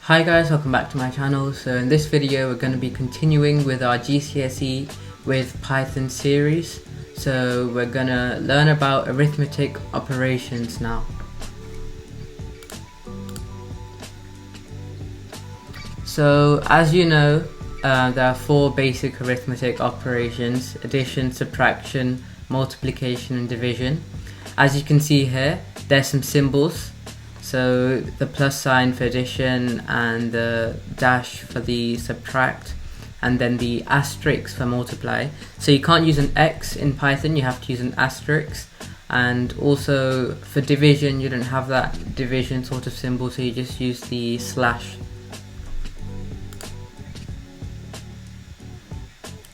Hi guys, welcome back to my channel. So in this video we're going to be continuing with our GCSE with Python series. So we're going to learn about arithmetic operations now. So as you know, there are four basic arithmetic operations: addition, subtraction, multiplication and division. As you can see here, there's some symbols. So the plus sign for addition and the dash for the subtract, and then the asterisk for multiply. So you can't use an X in Python, you have to use an asterisk. And also for division, you don't have that division sort of symbol, so you just use the slash.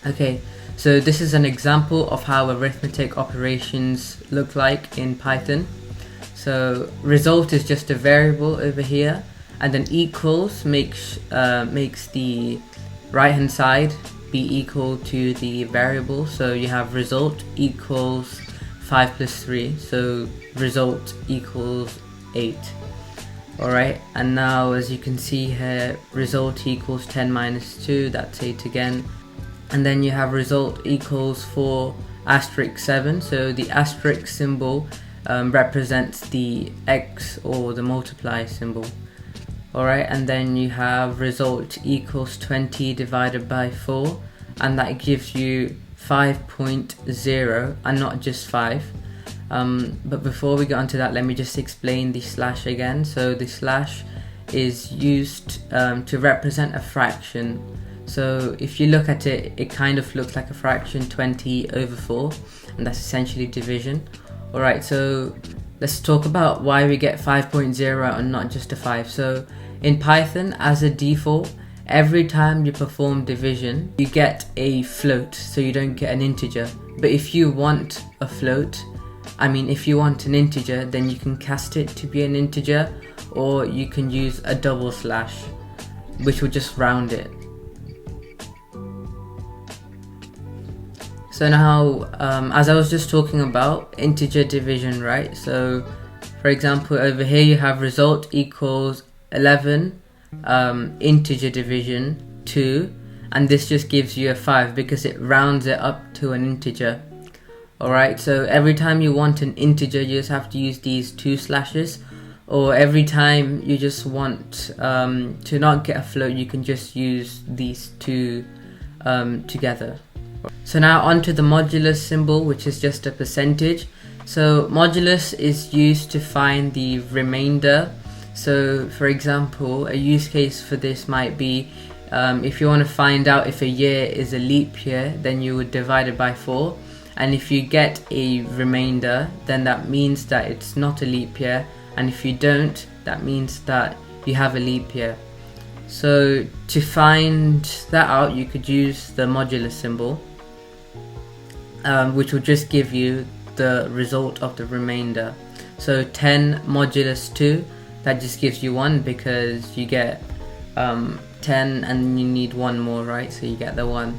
Okay, so this is an example of how arithmetic operations look like in Python. So result is just a variable over here, and then equals makes the right hand side be equal to the variable. So you have result equals 5 plus 3, so result equals 8. Alright, and now as you can see here, result equals 10 minus 2, that's 8 again. And then you have result equals 4 asterisk 7, so the asterisk symbol represents the X or the multiply symbol. Alright, and then you have result equals 20 divided by 4, and that gives you 5.0 and not just 5. But before we get onto that, let me just explain the slash again. So the slash is used to represent a fraction. So if you look at it, it kind of looks like a fraction, 20 over 4, and that's essentially division. Alright, so let's talk about why we get 5.0 and not just a 5. So in Python, as a default, every time you perform division, you get a float, so you don't get an integer. But if you want a float, if you want an integer, then you can cast it to be an integer, or you can use a double slash, which will just round it. So now, as I was just talking about integer division, right? So for example, over here you have result equals 11, integer division 2, and this just gives you a 5 because it rounds it up to an integer. Alright, so every time you want an integer, you just have to use these two slashes, or every time you just want to not get a float, you can just use these two together. So now onto the modulus symbol, which is just a percentage. So modulus is used to find the remainder. So for example, a use case for this might be if you want to find out if a year is a leap year, then you would divide it by 4. And if you get a remainder, then that means that it's not a leap year. And if you don't, that means that you have a leap year. So to find that out, you could use the modulus symbol, which will just give you the result of the remainder. So 10 modulus 2, that just gives you 1 because you get 10 and you need 1 more, right? So you get the 1.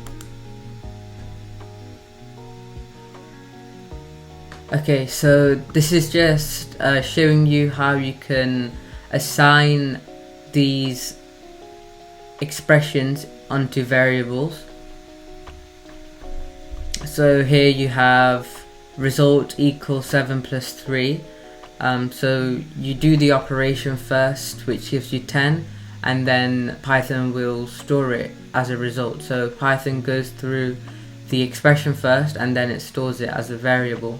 Okay, so this is just showing you how you can assign these expressions onto variables. So here you have result equals 7 plus 3. So you do the operation first, which gives you 10, and then Python will store it as a result. So Python goes through the expression first, and then it stores it as a variable.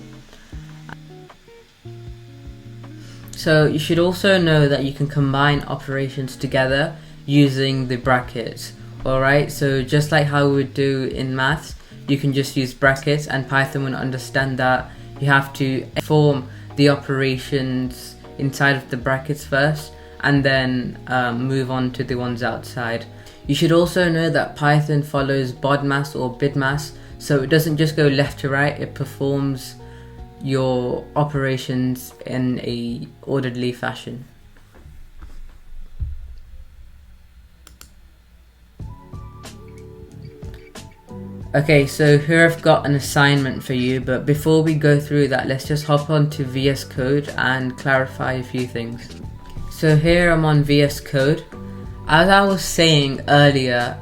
So you should also know that you can combine operations together using the brackets. Alright, so just like how we would do in maths, you can just use brackets, and Python will understand that you have to perform the operations inside of the brackets first, and then move on to the ones outside. You should also know that Python follows BODMAS or BIDMAS, so it doesn't just go left to right, it performs your operations in a orderly fashion. Okay, so here I've got an assignment for you, but before we go through that, let's just hop on to VS Code and clarify a few things. So here I'm on VS Code, As I was saying earlier,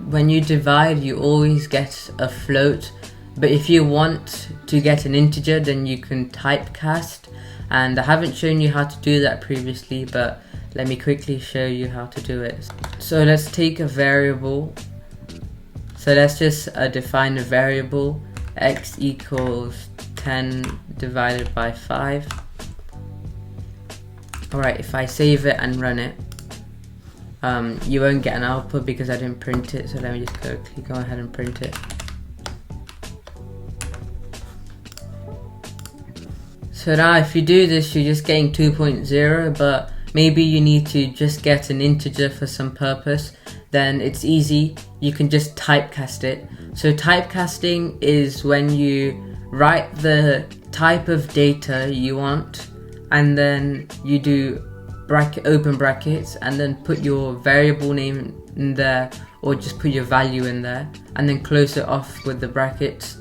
when you divide, you always get a float, but if you want to get an integer, then you can typecast, and I haven't shown you how to do that previously, but let me quickly show you how to do it. So let's take a variable. So let's just define a variable, x equals 10 divided by 5. Alright, if I save it and run it, you won't get an output because I didn't print it, so let me just go ahead and print it. So now if you do this, you're just getting 2.0, but maybe you need to just get an integer for some purpose, then it's easy, you can just typecast it. So typecasting is when you write the type of data you want, and then you do open brackets, and then put your variable name in there, or just put your value in there, and then close it off with the brackets.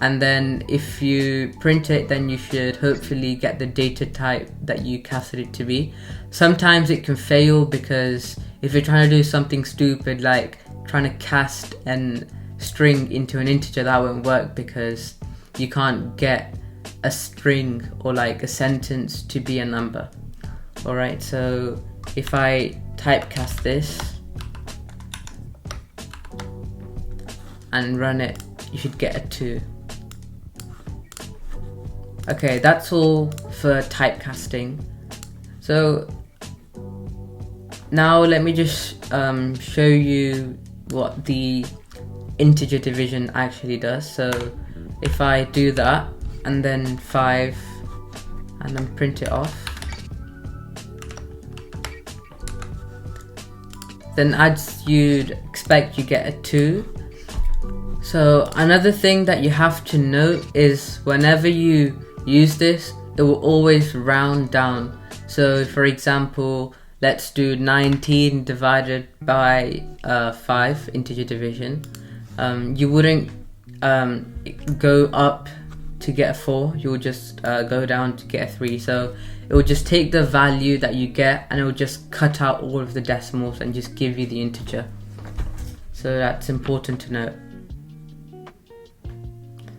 And then if you print it, then you should hopefully get the data type that you casted it to be. Sometimes it can fail because if you're trying to do something stupid like trying to cast a string into an integer, that won't work because you can't get a string or like a sentence to be a number. Alright, so if I typecast this and run it, you should get a 2. Okay, that's all for typecasting. So now let me just show you what the integer division actually does. So if I do that and then 5 and then print it off, then as you'd expect, you get a 2. So another thing that you have to note is whenever you use this, it will always round down. So for example, let's do 19 divided by 5, integer division. You wouldn't go up to get a 4, you'll just go down to get a 3. So it will just take the value that you get and it will just cut out all of the decimals and just give you the integer. So that's important to note.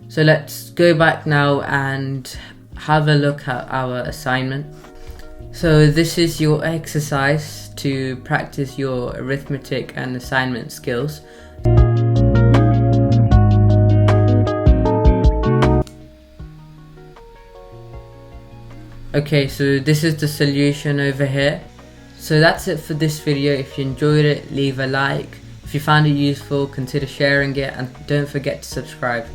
So let's go back now and have a look at our assignment. So this is your exercise to practice your arithmetic and assignment skills. Okay, so this is the solution over here. So that's it for this video. If you enjoyed it, leave a like. If you found it useful, consider sharing it, and don't forget to subscribe.